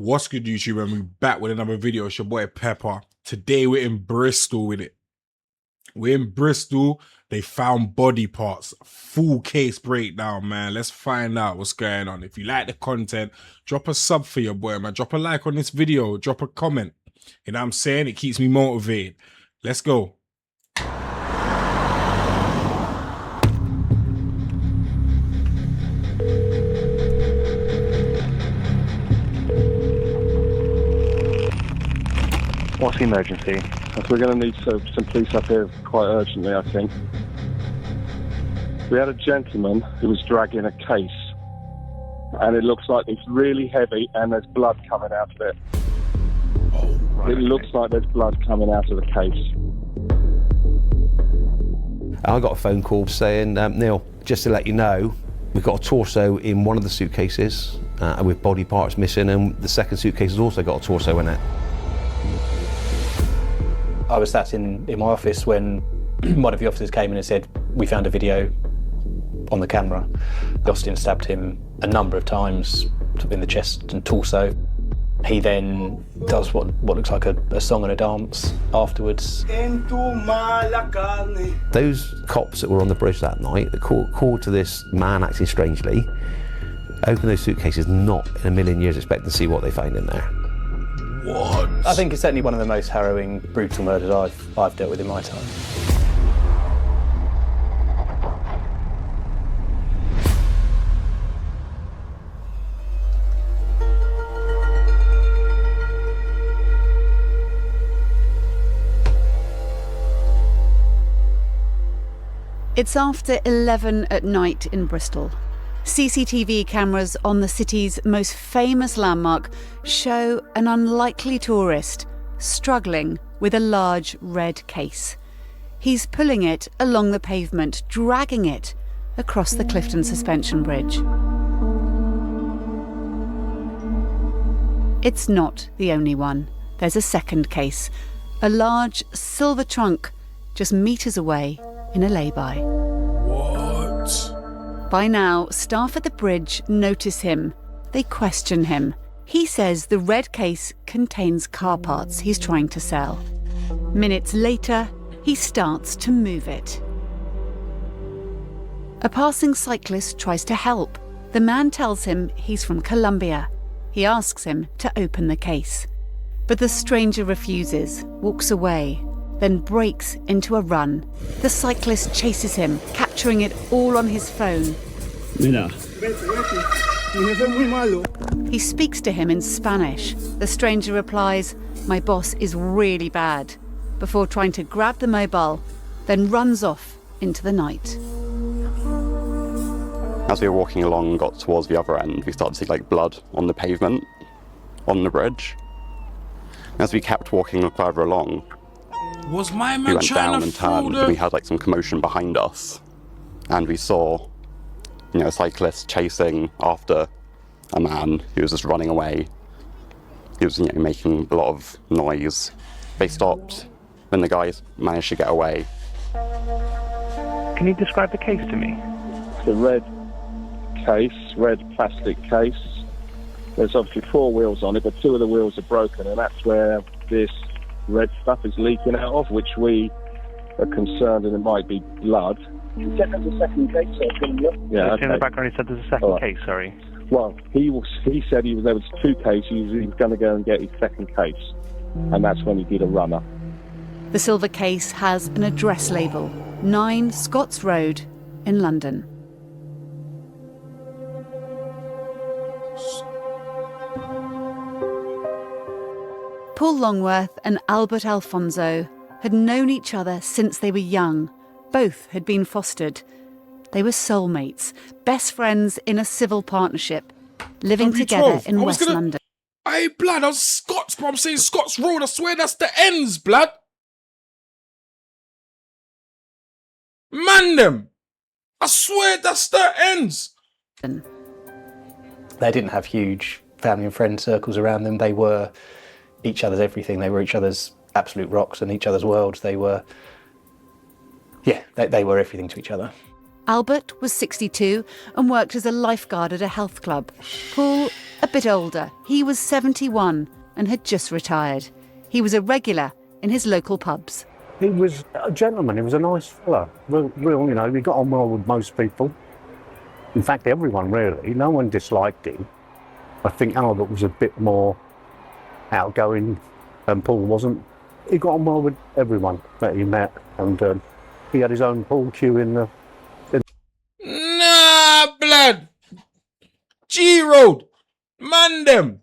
What's good, YouTube? And we're back with another video. It's your boy Pepper. Today we're in Bristol with it. We're in Bristol. They found body parts. Full case breakdown, man. Let's find out what's going on. If you like the content, drop a sub for your boy, man. Drop a like on this video. Drop a comment. You know what I'm saying? It keeps me motivated. Let's go. What's the emergency? We're going to need some police up here quite urgently, I think. We had a gentleman who was dragging a case, and it looks like it's really heavy and there's blood coming out of it. Oh, right, it looks like there's blood coming out of the case. I got a phone call saying, Neil, just to let you know, we've got a torso in one of the suitcases with body parts missing, and the second suitcase has also got a torso in it. I was sat in my office when one of the officers came in and said, we found a video on the camera. Austin stabbed him a number of times in the chest and torso. He then does what looks like a song and a dance afterwards. Those cops that were on the bridge that night called to this man acting strangely, opened those suitcases, not in a million years expecting to see what they found in there. What? I think it's certainly one of the most harrowing, brutal murders I've dealt with in my time. It's after 11 at night in Bristol. CCTV cameras on the city's most famous landmark show an unlikely tourist struggling with a large red case. He's pulling it along the pavement, dragging it across the Clifton Suspension Bridge. It's not the only one. There's a second case, a large silver trunk just metres away in a lay-by. What? By now, staff at the bridge notice him. They question him. He says the red case contains car parts he's trying to sell. Minutes later, he starts to move it. A passing cyclist tries to help. The man tells him he's from Colombia. He asks him to open the case. But the stranger refuses, walks away, then breaks into a run. The cyclist chases him, capturing it all on his phone. He speaks to him in Spanish. The stranger replies, "My boss is really bad," before trying to grab the mobile, then runs off into the night. As we were walking along and got towards the other end, we started to see like blood on the pavement, on the bridge. As we kept walking further along, Was my we man went trying down to and fool turned, the... and we had like some commotion behind us, and we saw, a cyclist chasing after a man who was just running away. He was, making a lot of noise. They stopped when the guys managed to get away. Can you describe the case to me? It's a red case, red plastic case. There's obviously 4 wheels on it, but 2 of the wheels are broken, and that's where this red stuff is leaking out of, which we are concerned that it might be blood. You said there's a second case, so I can look. Yeah, In the background, he said there's a second case, sorry. Well, he said there was 2 cases, he was going to go and get his second case, and that's when he did a runner. The silver case has an address label, 9 Scots Road in London. Paul Longworth and Albert Alfonso had known each other since they were young. Both had been fostered. They were soulmates, best friends in a civil partnership, living together in West London. Hey, blood, I was Scots, bro. I'm saying Scots Road. I swear that's the ends, blood. Man, them. I swear that's the ends. They didn't have huge family and friend circles around them. They were each other's everything. They were each other's absolute rocks and each other's worlds. They were, they were everything to each other. Albert was 62 and worked as a lifeguard at a health club. Paul, a bit older. He was 71 and had just retired. He was a regular in his local pubs. He was a gentleman, he was a nice fella. Real, you know, he got on well with most people. In fact, everyone really. No one disliked him. I think Albert was a bit more outgoing and Paul wasn't. He got on well with everyone that he met, and he had his own pool cue in the... Nah, blood. G-Road. Man them.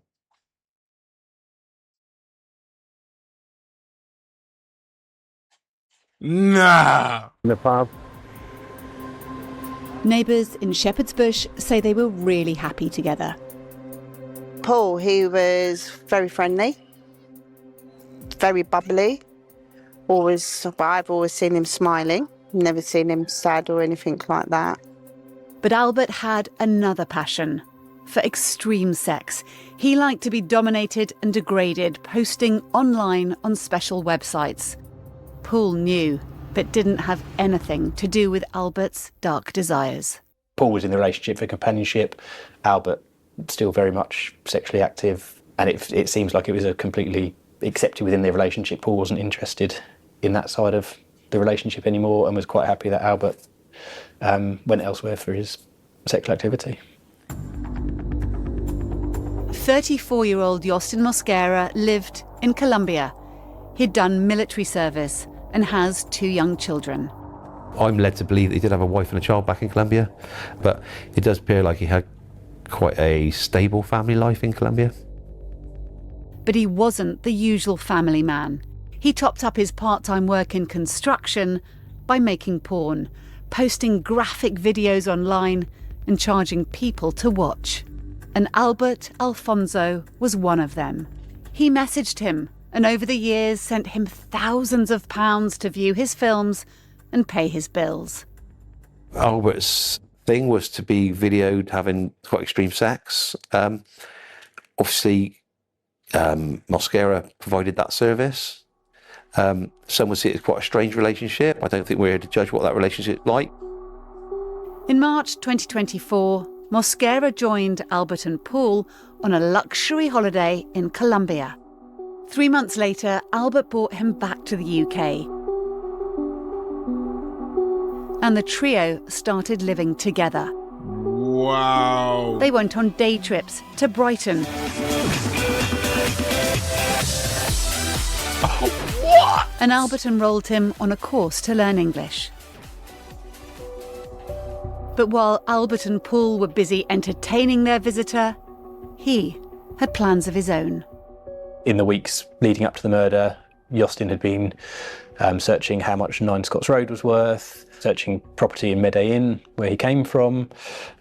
Nah. in the pub. Neighbours in Shepherd's Bush say they were really happy together. Paul, he was very friendly, very bubbly. I've always seen him smiling, never seen him sad or anything like that. But Albert had another passion, for extreme sex. He liked to be dominated and degraded, posting online on special websites. Paul knew, but didn't have anything to do with Albert's dark desires. Paul was in the relationship for companionship. Albert still very much sexually active, and it seems like it was a completely accepted within the relationship. Paul wasn't interested in that side of the relationship anymore and was quite happy that Albert went elsewhere for his sexual activity. 34-year-old Yostin Mosquera lived in Colombia. He'd done military service and has 2 young children. I'm led to believe that he did have a wife and a child back in Colombia, but it does appear like he had quite a stable family life in Colombia. But he wasn't the usual family man. He topped up his part-time work in construction by making porn, posting graphic videos online and charging people to watch. And Albert Alfonso was one of them. He messaged him and over the years sent him thousands of pounds to view his films and pay his bills. Albert's thing was to be videoed having quite extreme sex. Obviously, Mosquera provided that service. Some would see it as quite a strange relationship. I don't think we're here to judge what that relationship is like. In March 2024, Mosquera joined Albert and Paul on a luxury holiday in Colombia. 3 months later, Albert brought him back to the UK. And the trio started living together. Wow. They went on day trips to Brighton. What? And Albert enrolled him on a course to learn English. But while Albert and Paul were busy entertaining their visitor, he had plans of his own. In the weeks leading up to the murder, Yostin had been searching how much 9 Scots Road was worth, searching property in Medellin, where he came from.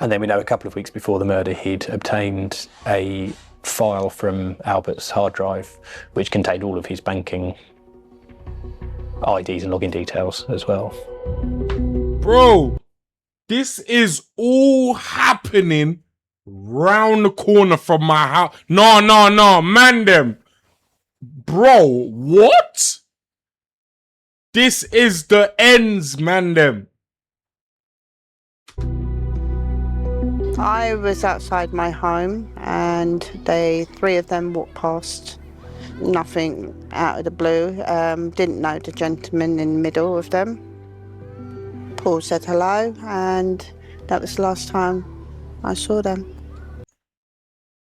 And then we know a couple of weeks before the murder, he'd obtained a file from Albert's hard drive, which contained all of his banking IDs and login details as well. Bro, this is all happening round the corner from my house. No, man them. Bro, what? This is the ends, man them. I was outside my home and 3 of them walked past. Nothing out of the blue. Didn't know the gentleman in the middle of them. Paul said hello, and that was the last time I saw them.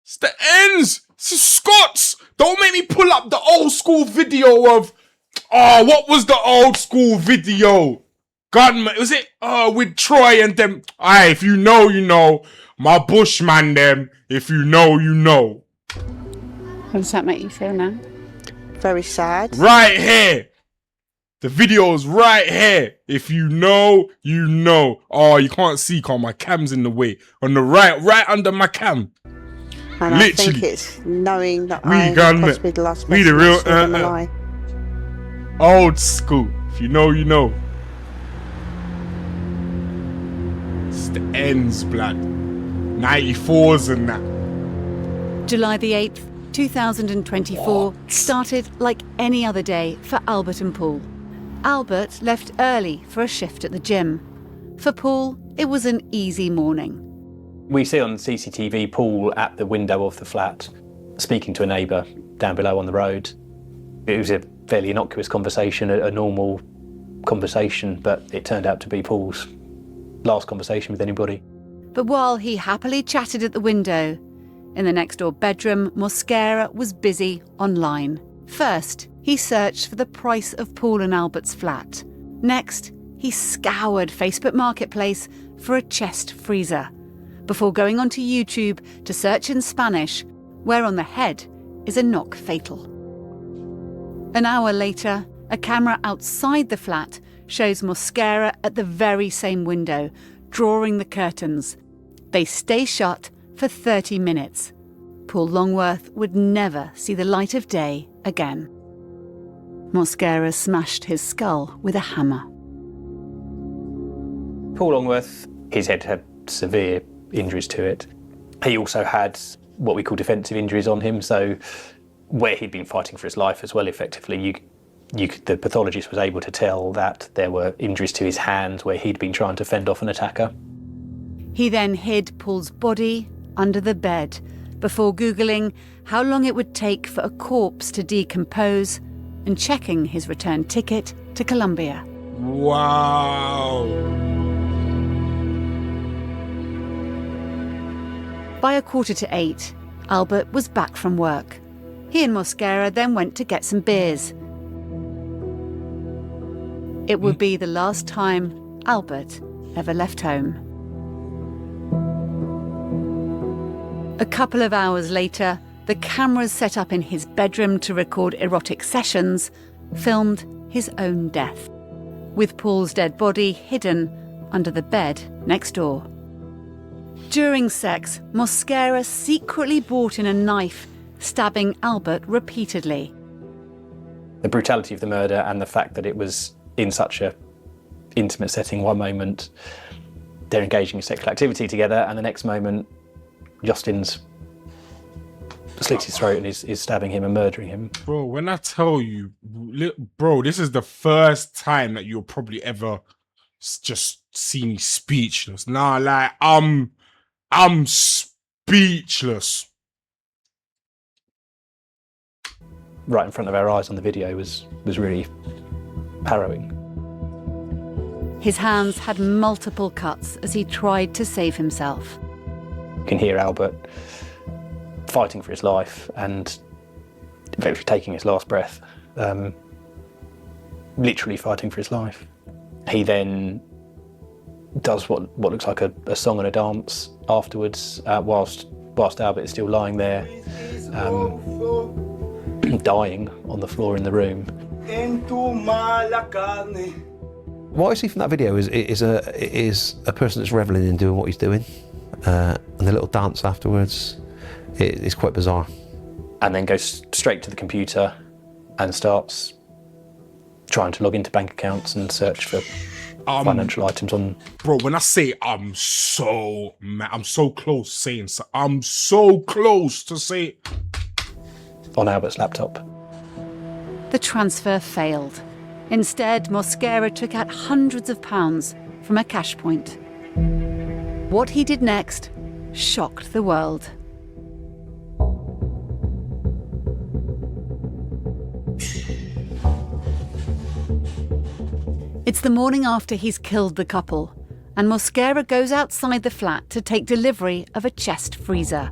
It's the ends. It's Scots. Don't make me pull up the old school video of... Oh, what was the old school video? Gunman, was it with Troy and them? Aye, if you know, you know. My bushman them. If you know, you know. How does that make you feel now? Very sad. Right here. The video's right here. If you know, you know. Oh, you can't see because my cam's in the way. On the right under my cam. And literally. I think it's knowing that We I'm gun possibly the last we person the real that saw them alive. Old school. If you know, you know. It's the ends, blood. 94s and that. July the 8th, 2024 started like any other day for Albert and Paul. Albert left early for a shift at the gym. For Paul, it was an easy morning. We see on CCTV Paul at the window of the flat speaking to a neighbour down below on the road. It was a fairly innocuous conversation, a normal conversation, but it turned out to be Paul's last conversation with anybody. But while he happily chatted at the window, in the next door bedroom, Mosquera was busy online. First, he searched for the price of Paul and Albert's flat. Next, he scoured Facebook Marketplace for a chest freezer, before going onto YouTube to search in Spanish, where on the head is a knock fatal. An hour later, a camera outside the flat shows Mosquera at the very same window, drawing the curtains. They stay shut for 30 minutes. Paul Longworth would never see the light of day again. Mosquera smashed his skull with a hammer. Paul Longworth, his head had severe injuries to it. He also had what we call defensive injuries on him, so where he'd been fighting for his life as well, effectively, the pathologist was able to tell that there were injuries to his hands where he'd been trying to fend off an attacker. He then hid Paul's body under the bed before Googling how long it would take for a corpse to decompose and checking his return ticket to Colombia. Wow. By 7:45, Albert was back from work. He and Mosquera then went to get some beers. It would be the last time Albert ever left home. A couple of hours later, the cameras set up in his bedroom to record erotic sessions filmed his own death, with Paul's dead body hidden under the bed next door. During sex, Mosquera secretly brought in a knife, stabbing Albert repeatedly. The brutality of the murder and the fact that it was in such a intimate setting, one moment they're engaging in sexual activity together and the next moment Justin's slits his throat and is stabbing him and murdering him. Bro, when I tell you, bro, this is the first time that you'll probably ever just see me speechless. Nah, like, I'm speechless. Right in front of our eyes on the video was really harrowing. His hands had multiple cuts as he tried to save himself. You can hear Albert fighting for his life and eventually taking his last breath, literally fighting for his life. He then does what looks like a song and a dance afterwards, whilst Albert is still lying there, dying on the floor in the room. What I see from that video is a person that's reveling in doing what he's doing, and the little dance afterwards is quite bizarre. And then goes straight to the computer and starts trying to log into bank accounts and search for financial items on. Bro, when I say I'm so mad, I'm so close saying so. I'm so close to say on Albert's laptop. The transfer failed. Instead, Mosquera took out hundreds of pounds from a cash point. What he did next shocked the world. It's the morning after he's killed the couple, and Mosquera goes outside the flat to take delivery of a chest freezer.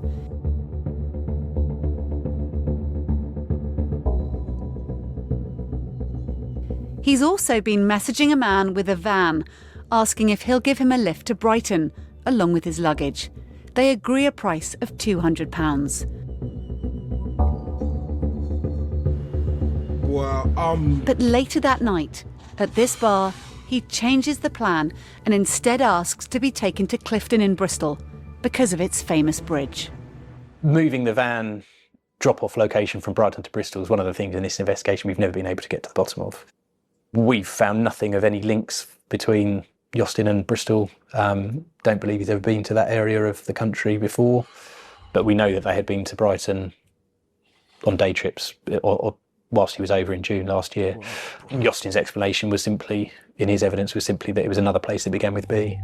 He's also been messaging a man with a van, asking if he'll give him a lift to Brighton, along with his luggage. They agree a price of £200. well, But later that night, at this bar, he changes the plan and instead asks to be taken to Clifton in Bristol because of its famous bridge. Moving the van drop-off location from Brighton to Bristol is one of the things in this investigation we've never been able to get to the bottom of. We've found nothing of any links between Justin and Bristol. Don't believe he's ever been to that area of the country before, but we know that they had been to Brighton on day trips or whilst he was over in June last year. Yostin's explanation was simply, in his evidence, was simply that it was another place that began with B.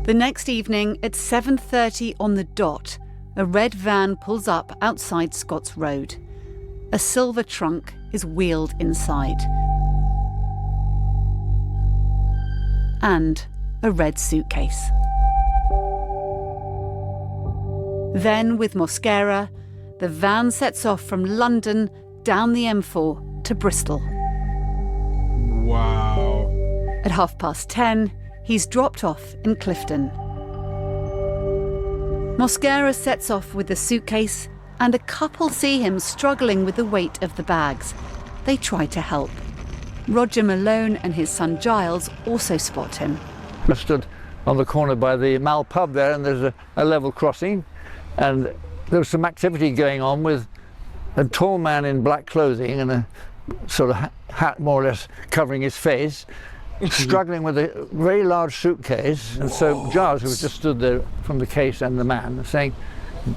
The next evening at 7:30 on the dot, a red van pulls up outside Scott's Road. A silver trunk is wheeled inside. And a red suitcase. Then, with Mosquera, the van sets off from London down the M4 to Bristol. Wow. At 10:30, he's dropped off in Clifton. Mosquera sets off with the suitcase, and a couple see him struggling with the weight of the bags. They try to help. Roger Malone and his son Giles also spot him. I stood on the corner by the Mal pub there, and there's a level crossing, and there was some activity going on with a tall man in black clothing and a sort of hat more or less covering his face, struggling with a very large suitcase. And so Giles, who was just stood there from the case and the man, saying,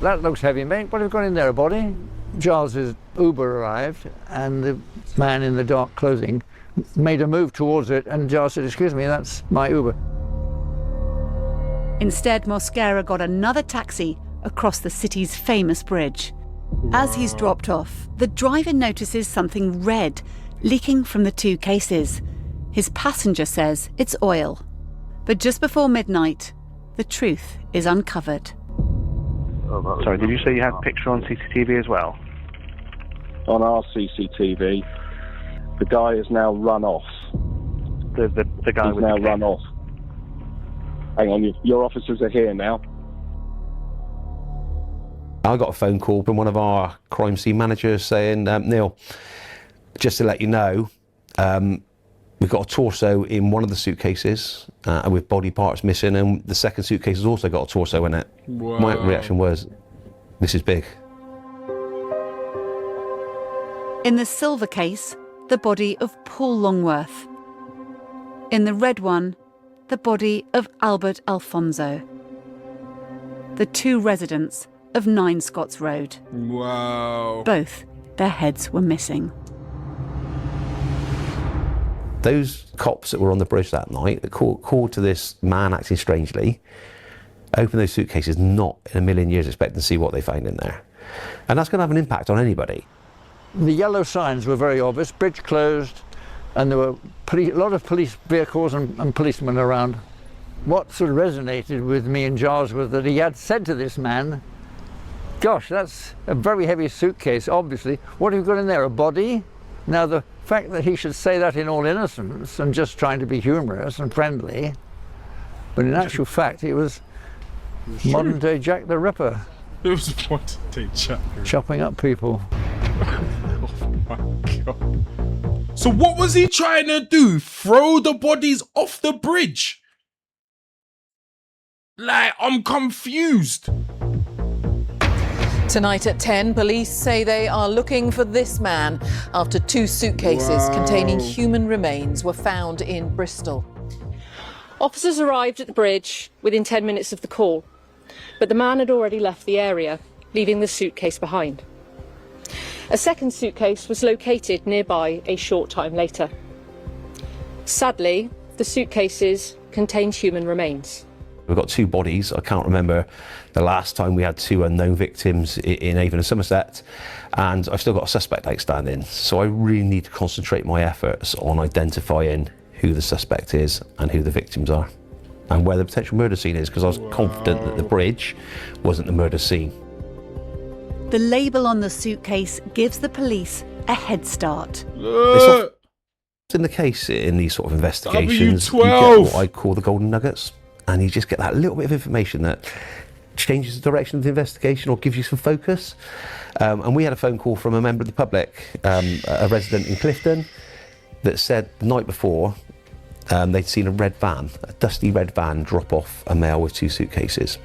"That looks heavy, mate. What have you got in there, a body?" Giles's Uber arrived, and the man in the dark clothing made a move towards it, and Giles said, "Excuse me, that's my Uber." Instead, Mosquera got another taxi across the city's famous bridge. As he's dropped off, the driver notices something red leaking from the two cases. His passenger says it's oil. But just before midnight, the truth is uncovered. Sorry, did you say you had a picture on CCTV as well? On our CCTV, the guy has now run off. The guy He's with now the run off. Hang on, your officers are here now. I got a phone call from one of our crime scene managers saying, "Neil, just to let you know, we've got a torso in one of the suitcases with body parts missing, and the second suitcase has also got a torso in it." Wow. My reaction was, this is big. In the silver case, the body of Paul Longworth. In the red one, the body of Albert Alfonso. The two residents of 9 Scots Road. Wow. Both their heads were missing. Those cops that were on the bridge that night that called to this man acting strangely, opened those suitcases, not in a million years expecting to see what they found in there. And that's going to have an impact on anybody. The yellow signs were very obvious, bridge closed, and there were a lot of police vehicles and policemen around. What sort of resonated with me and Giles was that he had said to this man, "Gosh, that's a very heavy suitcase, obviously. What have you got in there, a body?" Now, the fact that he should say that in all innocence and just trying to be humorous and friendly, but in actual fact, it was modern day Jack the Ripper. It was what they chat. Chopping up people. Oh my God. So what was he trying to do? Throw the bodies off the bridge? Like, I'm confused. Tonight at 10, police say they are looking for this man after 2 suitcases containing human remains were found in Bristol. Officers arrived at the bridge within 10 minutes of the call, but the man had already left the area, leaving the suitcase behind. A second suitcase was located nearby a short time later. Sadly, the suitcases contained human remains. We've got 2 bodies. I can't remember the last time we had 2 unknown victims in Avon and Somerset, and I've still got a suspect outstanding. So I really need to concentrate my efforts on identifying who the suspect is and who the victims are and where the potential murder scene is, because I was confident that the bridge wasn't the murder scene. The label on the suitcase gives the police a head start. It's in the case in these sort of investigations, W12. you get what I call the golden nuggets, and you just get that little bit of information that changes the direction of the investigation or gives you some focus. And we had a phone call from a member of the public, a resident in Clifton, that said the night before they'd seen a dusty red van drop off a male with 2 suitcases.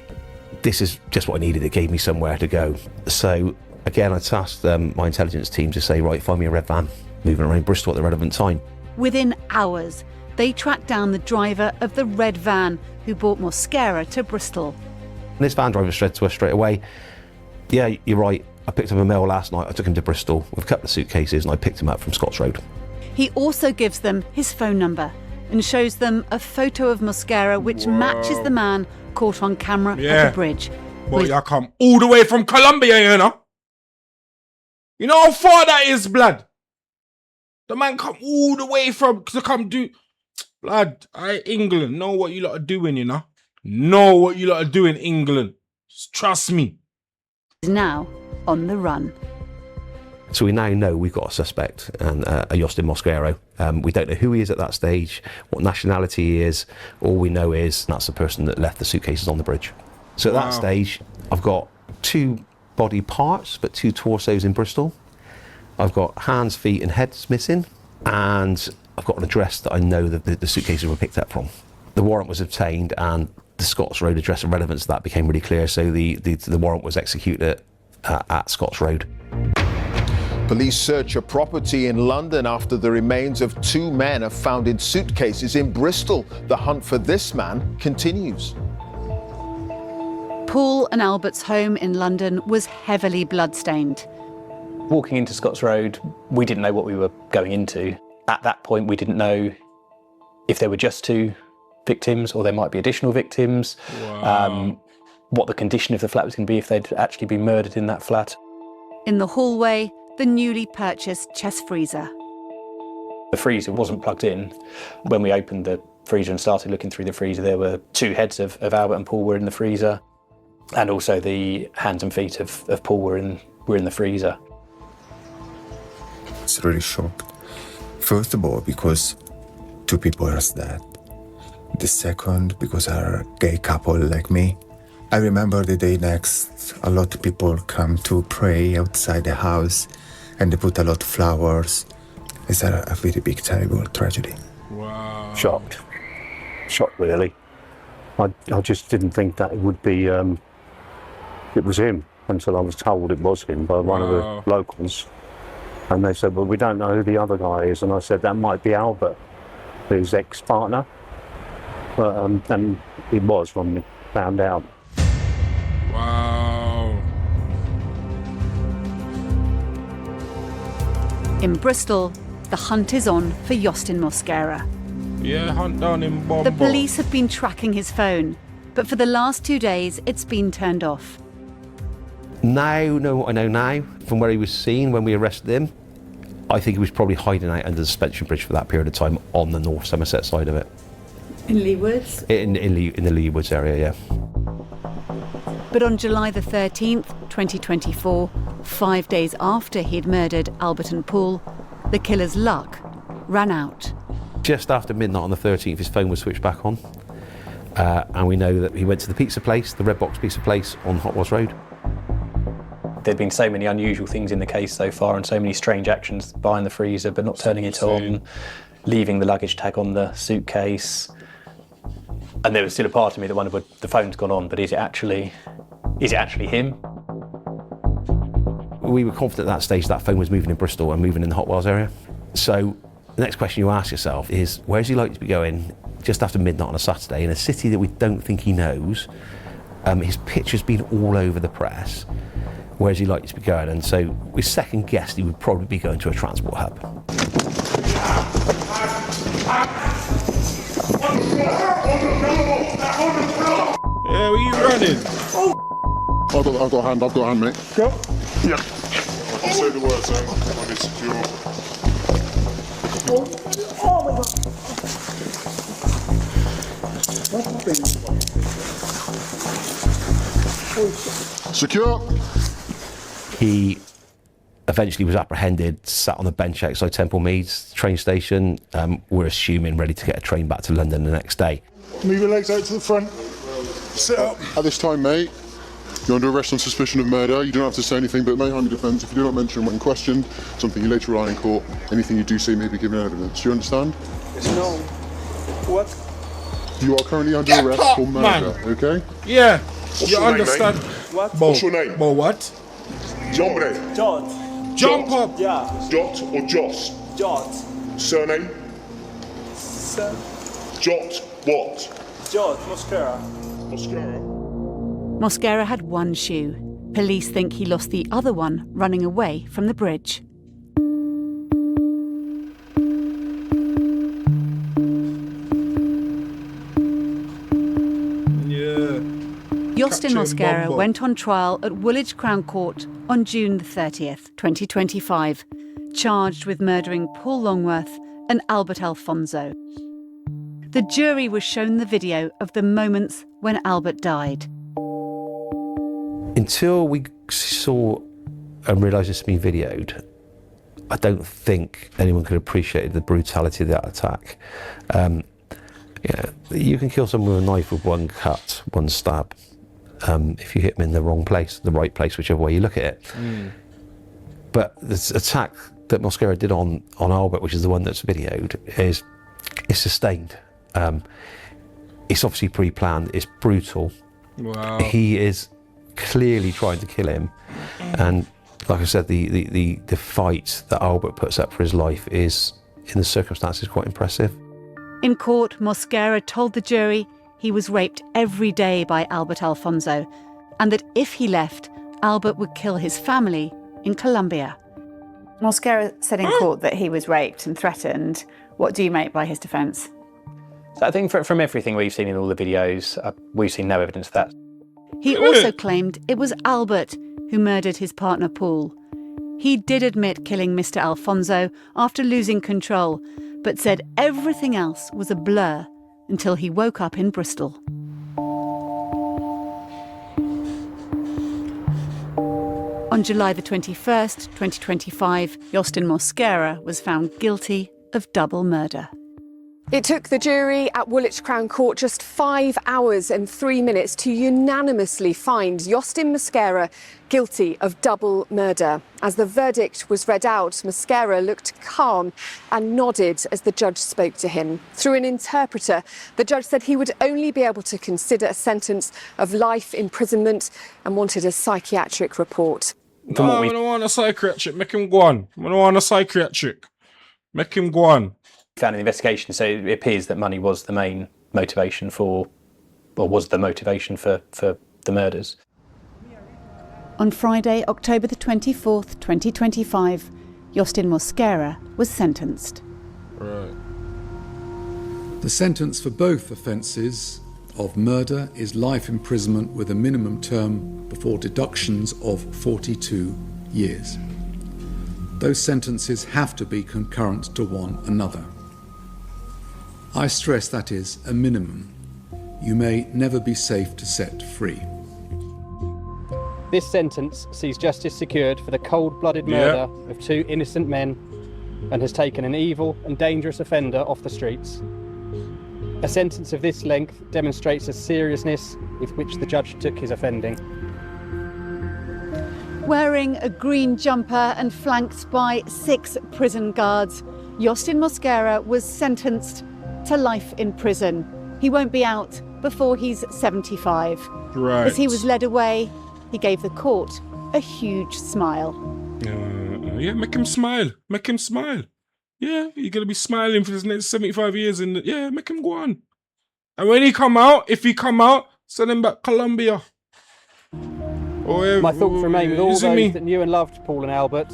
This is just what I needed. It gave me somewhere to go. So again, I tasked my intelligence team to say, right, find me a red van moving around Bristol at the relevant time. Within hours, they tracked down the driver of the red van who brought Mosquera to Bristol. And this van driver said to us straight away, "Yeah, you're right. I picked up a male last night. I took him to Bristol with a couple of suitcases and I picked him up from Scots Road. He also gives them his phone number and shows them a photo of Mosquera which matches the man caught on camera at the bridge. Boy, y'all come all the way from Colombia, you know? You know how far that is, blood? The man come all the way to come do... Blood, England, know what you lot are doing, you know? Know what you lot are doing, England. Trust me. He's now on the run. So we now know we've got a suspect, and a Justin Mosquera. We don't know who he is at that stage, what nationality he is. All we know is that's the person that left the suitcases on the bridge. So at that stage, I've got 2 body parts, but 2 torsos in Bristol. I've got hands, feet and heads missing, and I've got an address that I know that the suitcases were picked up from. The warrant was obtained, and the Scots Road address and relevance of that became really clear, so the warrant was executed at Scots Road. Police search a property in London after the remains of 2 men are found in suitcases in Bristol. The hunt for this man continues. Paul and Albert's home in London was heavily bloodstained. Walking into Scots Road, we didn't know what we were going into. At that point, we didn't know if there were just 2 victims or there might be additional victims, what the condition of the flat was going to be, if they'd actually been murdered in that flat. In the hallway, the newly purchased chest freezer. The freezer wasn't plugged in. When we opened the freezer and started looking through the freezer, there were 2 heads of Albert and Paul were in the freezer, and also the hands and feet of Paul were in the freezer. It's really shocked. First of all, because 2 people are dead. The second, because are a gay couple like me. I remember the day next, a lot of people come to pray outside the house and they put a lot of flowers. It's a very big, terrible tragedy. Wow. Shocked. Shocked, really. I just didn't think that it would be, it was him, until I was told it was him by one of the locals. And they said, well, we don't know who the other guy is. And I said, that might be Albert, his ex-partner. But, and he was when we found out. Wow. In Bristol, the hunt is on for Justin Mosquera. Yeah, hunt down in Bombo. The police have been tracking his phone, but for the last 2 days, it's been turned off. Now, know what I know now, from where he was seen when we arrested him, I think he was probably hiding out under the suspension bridge for that period of time on the North Somerset side of it. In Lee Woods? In the Lee Woods area, yeah. But on July the 13th, 2024, 5 days after he'd murdered Albert and Paul, the killer's luck ran out. Just after midnight on the 13th, his phone was switched back on. And we know that he went to the pizza place, the Red Box Pizza Place on Hot Wells Road. There'd been so many unusual things in the case so far and so many strange actions, buying the freezer but not turning it on, leaving the luggage tag on the suitcase. And there was still a part of me that wondered, the phone's gone on, but is it actually him? We were confident at that stage that phone was moving in Bristol and moving in the Hot Wells area. So the next question you ask yourself is, where's he likely to be going just after midnight on a Saturday in a city that we don't think he knows? His picture's been all over the press. Where's he likely to be going? And so we second guessed he would probably be going to a transport hub. Yeah, where you running? I've got a hand, mate. Go. Yeah. I can say the words, I'll be secure. Oh my God. Secure. He eventually was apprehended, sat on the bench outside Temple Meads train station. We're assuming ready to get a train back to London the next day. Move your legs out to the front. Sit up. At this time, mate, you're under arrest on suspicion of murder. You don't have to say anything but may harm your defence if you do not mention when questioned, something you later rely in court. Anything you do say may be given evidence. Do you understand? No. What? You are currently under arrest for murder, okay? Yeah. What's you your understand? Name, mate? What? What's your name? Bo what? Hombre. Jot. Jump up. Yeah. Jot or Joss? Jot. Surname? Jot what? Jot. Mosquera. Mosquera. Mosquera had one shoe, Police think he lost the other one running away from the bridge. Jostin Mosquera went on trial at Woolwich Crown Court on June the 30th, 2025, charged with murdering Paul Longworth and Albert Alfonso. The jury was shown the video of the moments when Albert died. Until we saw and realised this had been videoed, I don't think anyone could appreciate the brutality of that attack. You can kill someone with a knife with one cut, one stab, if you hit them in the wrong place, the right place, whichever way you look at it. But this attack that Mosquera did on Albert, which is the one that's videoed, is sustained. It's obviously pre-planned, it's brutal. Wow. He is clearly trying to kill him, and like I said, the fight that Albert puts up for his life is, in the circumstances, quite impressive. In court, Mosquera told the jury he was raped every day by Albert Alfonso, and that if he left, Albert would kill his family in Colombia. Mosquera said in court that he was raped and threatened. What do you make by his defence? So I think from everything we've seen in all the videos, we've seen no evidence of that. He also claimed it was Albert who murdered his partner Paul. He did admit killing Mr. Alfonso after losing control, but said everything else was a blur until he woke up in Bristol. On July the 21st, 2025, Jostin Mosquera was found guilty of double murder. It took the jury at Woolwich Crown Court just 5 hours and 3 minutes to unanimously find Jostin Mosquera guilty of double murder. As the verdict was read out, Mosquera looked calm and nodded as the judge spoke to him. Through an interpreter, the judge said he would only be able to consider a sentence of life imprisonment and wanted a psychiatric report. I don't want a psychiatric. Make him go on. I don't want a psychiatric. Make him go on. Found in the investigation, so it appears that money was the main motivation for the murders. On Friday, October the 24th, 2025, Jostin Mosquera was sentenced. Right. The sentence for both offences of murder is life imprisonment with a minimum term before deductions of 42 years. Those sentences have to be concurrent to one another. I stress that is a minimum. You may never be safe to set free. This sentence sees justice secured for the cold-blooded murder of two innocent men and has taken an evil and dangerous offender off the streets. A sentence of this length demonstrates the seriousness with which the judge took his offending. Wearing a green jumper and flanked by 6 prison guards, Jostin Mosquera was sentenced to life in prison. He won't be out before he's 75. Right. As he was led away, he gave the court a huge smile. Yeah, make him smile. Make him smile. Yeah, you're going to be smiling for the next 75 years. Yeah, make him go on. And when he come out, if he come out, send him back Colombia. My thoughts remain with all those that knew and loved Paul and Albert.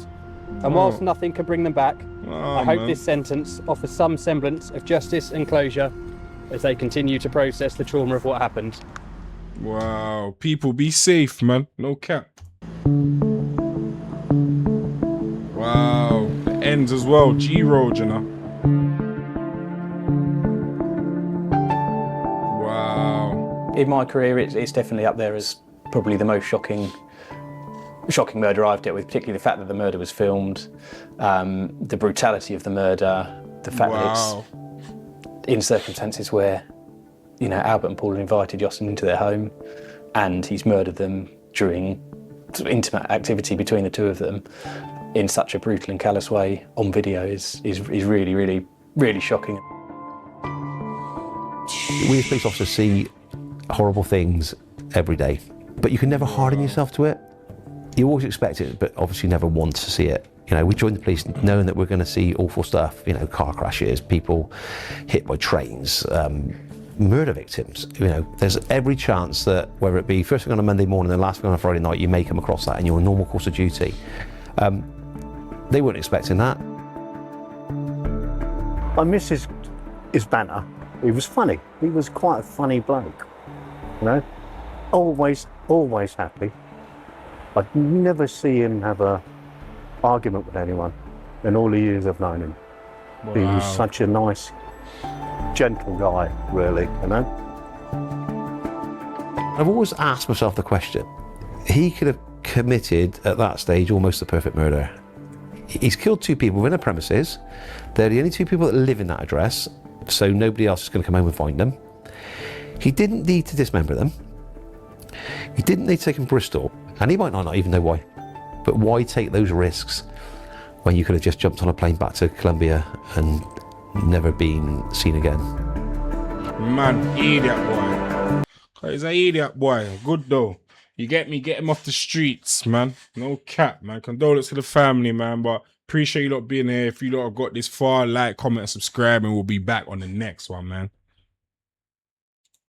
And whilst nothing can bring them back, I hope this sentence offers some semblance of justice and closure as they continue to process the trauma of what happened. Wow. People, be safe, man. No cap. Wow. The ends as well. G-Road, you know. Wow. In my career, it's definitely up there as probably the most shocking murder I've dealt with, particularly the fact that the murder was filmed, the brutality of the murder, the fact that it's in circumstances where, Albert and Paul had invited Jostin into their home and he's murdered them during sort of intimate activity between the two of them in such a brutal and callous way on video is really, really, really shocking. We as police officers see horrible things every day, but you can never harden yourself to it. You always expect it, but obviously never want to see it. We join the police knowing that we're going to see awful stuff, car crashes, people hit by trains, murder victims. You know, there's every chance that whether it be first thing on a Monday morning and last thing on a Friday night, you may come across that in your normal course of duty. They weren't expecting that. I miss his banter. He was funny. He was quite a funny bloke. You know, always happy. I'd never see him have a argument with anyone in all the years I've known him. Wow. He was such a nice, gentle guy, really, you know. I've always asked myself the question, he could have committed at that stage almost the perfect murder. He's killed 2 people within the premises. They're the only 2 people that live in that address, so nobody else is going to come home and find them. He didn't need to dismember them. He didn't need to take them to Bristol, and he might not even know why. But why take those risks when you could have just jumped on a plane back to Colombia and never been seen again? Man, idiot boy. He's an idiot boy. Good though. You get me? Get him off the streets, man. No cap, man. Condolence to the family, man. But appreciate you lot being here. If you lot have got this far, like, comment, and subscribe, and we'll be back on the next one, man.